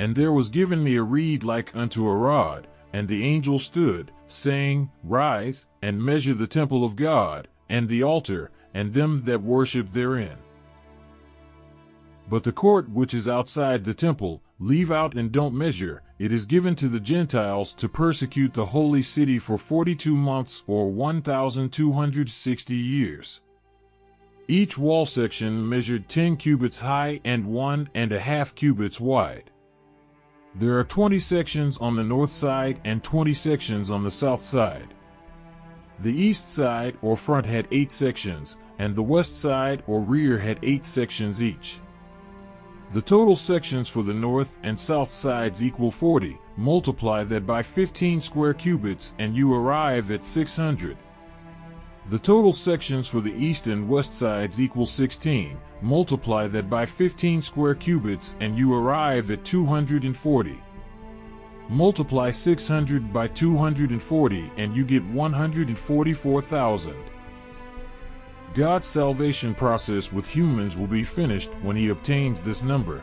And there was given me a reed like unto a rod, and the angel stood, saying, Rise, and measure the temple of God, and the altar, and them that worship therein. But the court which is outside the temple, leave out and don't measure. It is given to the Gentiles to persecute the holy city for 42 months or 1,260 years. Each wall section measured 10 cubits high and 1.5 cubits wide. There are 20 sections on the north side and 20 sections on the south side. The east side or front had 8 sections, and the west side or rear had 8 sections each. The total sections for the north and south sides equal 40. Multiply that by 15 square cubits and you arrive at 600. The total sections for the east and west sides equal 16. Multiply that by 15 square cubits and you arrive at 240. Multiply 600 by 240 and you get 144,000. God's salvation process with humans will be finished when He obtains this number.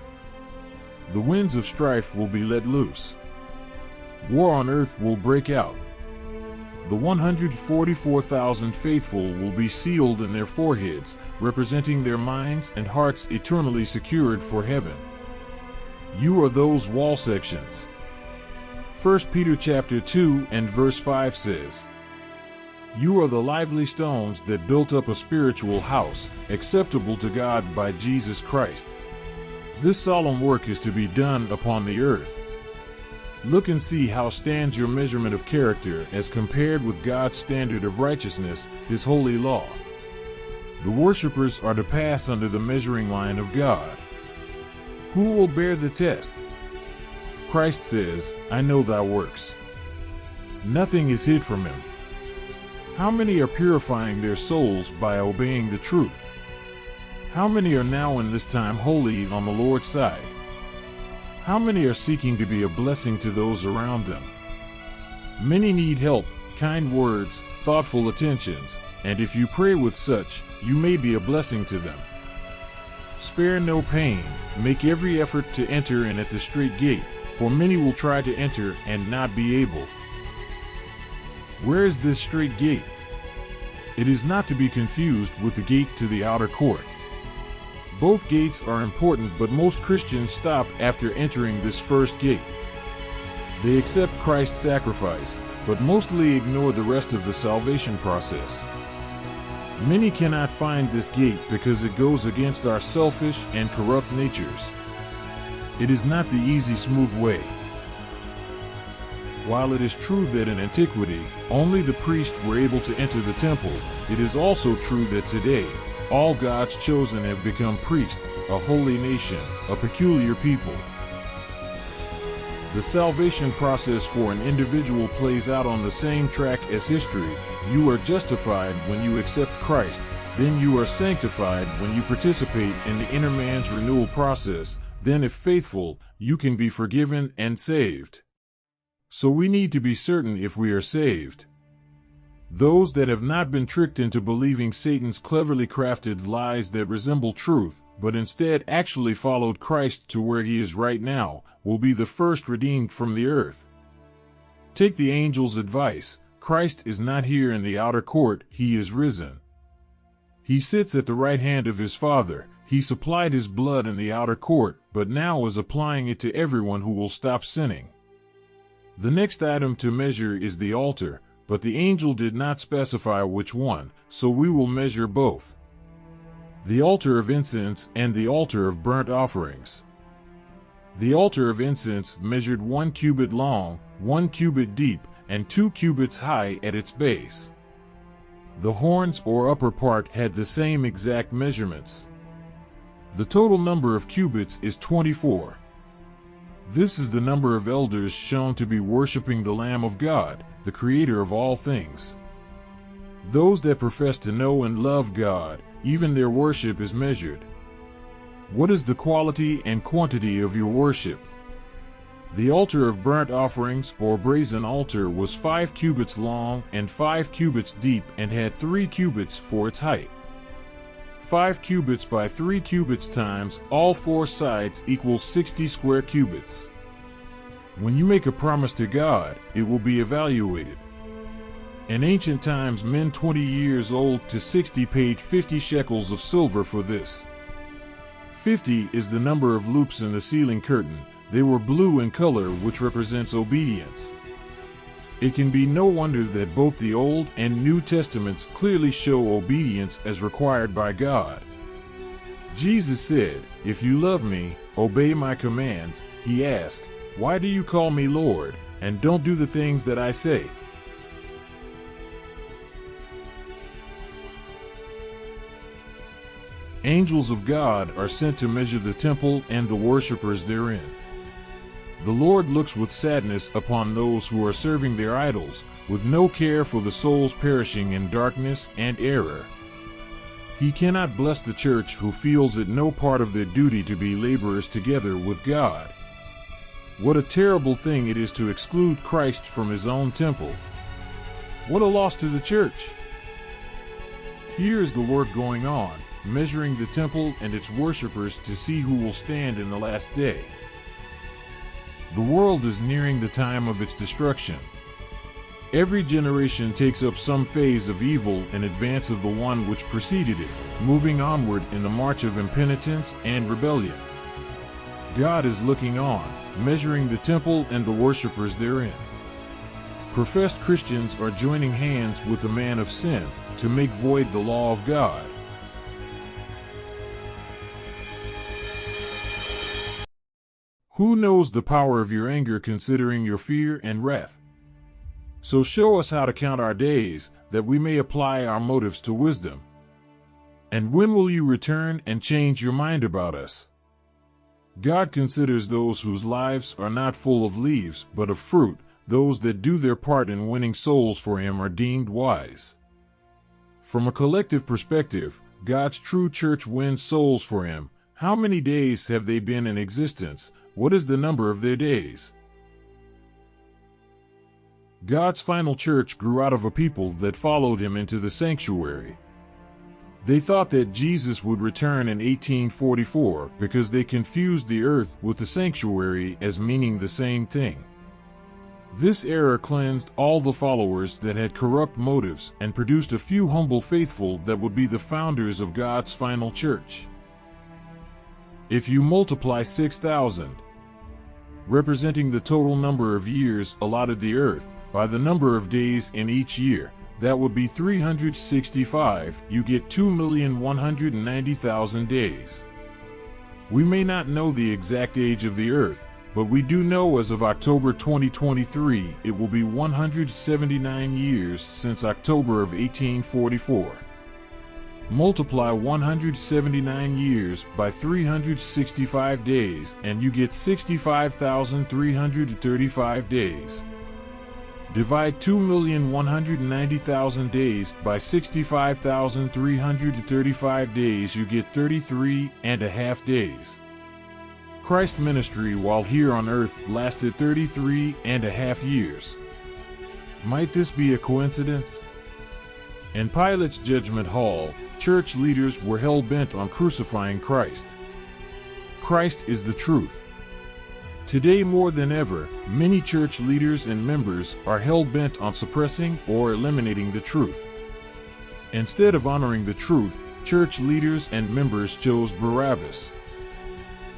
The winds of strife will be let loose. War on earth will break out. The 144,000 faithful will be sealed in their foreheads, representing their minds and hearts eternally secured for heaven. You are those wall sections. 1 Peter chapter 2 and verse 5 says, You are the lively stones that built up a spiritual house, acceptable to God by Jesus Christ. This solemn work is to be done upon the earth. Look and see how stands your measurement of character as compared with God's standard of righteousness, His holy law. The worshippers are to pass under the measuring line of God. Who will bear the test? Christ says, I know thy works. Nothing is hid from Him. How many are purifying their souls by obeying the truth? How many are now in this time wholly on the Lord's side? How many are seeking to be a blessing to those around them? Many need help, kind words, thoughtful attentions, and if you pray with such, you may be a blessing to them. Spare no pain, make every effort to enter in at the straight gate, for many will try to enter and not be able. Where is this straight gate? It is not to be confused with the gate to the outer court. Both gates are important, but most Christians stop after entering this first gate. They accept Christ's sacrifice, but mostly ignore the rest of the salvation process. Many cannot find this gate because it goes against our selfish and corrupt natures. It is not the easy, smooth way. While it is true that in antiquity, only the priests were able to enter the temple, it is also true that today, all God's chosen have become priests, a holy nation, a peculiar people. The salvation process for an individual plays out on the same track as history. You are justified when you accept Christ, then you are sanctified when you participate in the inner man's renewal process, then if faithful, you can be forgiven and saved. So we need to be certain if we are saved. Those that have not been tricked into believing Satan's cleverly crafted lies that resemble truth, but instead actually followed Christ to where He is right now, will be the first redeemed from the earth. Take the angel's advice. Christ is not here in the outer court, He is risen. He sits at the right hand of His Father. He supplied His blood in the outer court, but now is applying it to everyone who will stop sinning. The next item to measure is the altar, but the angel did not specify which one, so we will measure both. The altar of incense and the altar of burnt offerings. The altar of incense measured 1 cubit long, 1 cubit deep, and 2 cubits high at its base. The horns or upper part had the same exact measurements. The total number of cubits is 24. This is the number of elders shown to be worshiping the Lamb of God, the Creator of all things. Those that profess to know and love God, even their worship is measured. What is the quality and quantity of your worship? The altar of burnt offerings or brazen altar was 5 cubits long and 5 cubits deep and had 3 cubits for its height. 5 cubits by 3 cubits times all 4 sides equals 60 square cubits. When you make a promise to God, it will be evaluated. In ancient times, men 20 years old to 60 paid 50 shekels of silver for this. 50 is the number of loops in the ceiling curtain. They were blue in color, which represents obedience. It can be no wonder that both the Old and New Testaments clearly show obedience as required by God. Jesus said, "If you love me, obey my commands." He asked, "Why do you call me Lord, and don't do the things that I say?" Angels of God are sent to measure the temple and the worshippers therein. The Lord looks with sadness upon those who are serving their idols, with no care for the souls perishing in darkness and error. He cannot bless the church who feels it no part of their duty to be laborers together with God. What a terrible thing it is to exclude Christ from his own temple. What a loss to the church. Here is the work going on, measuring the temple and its worshippers to see who will stand in the last day. The world is nearing the time of its destruction. Every generation takes up some phase of evil in advance of the one which preceded it, moving onward in the march of impenitence and rebellion. God is looking on, measuring the temple and the worshippers therein. Professed Christians are joining hands with the man of sin to make void the law of God. Who knows the power of your anger, considering your fear and wrath? So show us how to count our days, that we may apply our motives to wisdom. And when will you return and change your mind about us? God considers those whose lives are not full of leaves, but of fruit. Those that do their part in winning souls for him are deemed wise. From a collective perspective, God's true church wins souls for him. How many days have they been in existence? What is the number of their days? God's final church grew out of a people that followed him into the sanctuary. They thought that Jesus would return in 1844 because they confused the earth with the sanctuary as meaning the same thing. This error cleansed all the followers that had corrupt motives and produced a few humble faithful that would be the founders of God's final church. If you multiply 6,000, representing the total number of years allotted the earth, by the number of days in each year, that would be 365, you get 2,190,000 days. We may not know the exact age of the earth, but we do know as of October 2023, it will be 179 years since October of 1844. Multiply 179 years by 365 days and you get 65,335 days. Divide 2,190,000 days by 65,335 days, you get 33.5 days. Christ's ministry while here on earth lasted 33.5 years. Might this be a coincidence? In Pilate's judgment hall, church leaders were hell-bent on crucifying Christ. Christ is the truth. Today more than ever, many church leaders and members are hell-bent on suppressing or eliminating the truth. Instead of honoring the truth, church leaders and members chose Barabbas.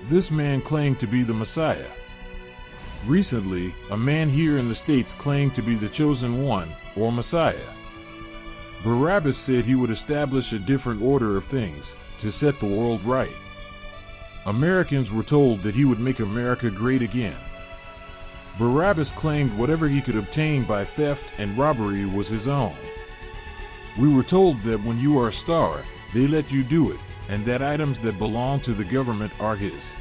This man claimed to be the Messiah. Recently, a man here in the States claimed to be the chosen one, or Messiah. Barabbas said he would establish a different order of things, to set the world right. Americans were told that he would make America great again. Barabbas claimed whatever he could obtain by theft and robbery was his own. We were told that when you are a star, they let you do it, and that items that belong to the government are his.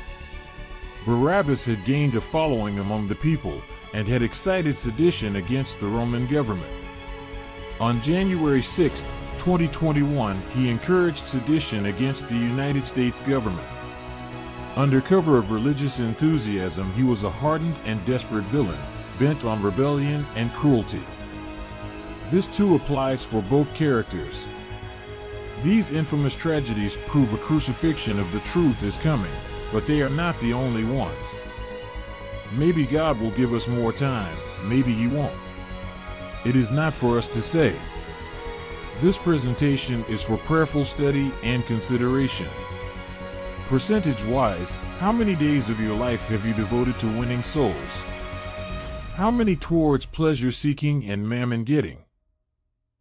Barabbas had gained a following among the people, and had excited sedition against the Roman government. On January 6, 2021, he encouraged sedition against the United States government. Under cover of religious enthusiasm, he was a hardened and desperate villain, bent on rebellion and cruelty. This too applies for both characters. These infamous tragedies prove a crucifixion of the truth is coming, but they are not the only ones. Maybe God will give us more time, maybe He won't. It is not for us to say. This presentation is for prayerful study and consideration. Percentage-wise, how many days of your life have you devoted to winning souls? How many towards pleasure-seeking and mammon-getting?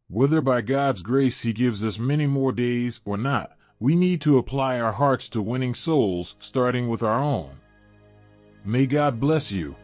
Whether by God's grace He gives us many more days or not, we need to apply our hearts to winning souls, starting with our own. May God bless you.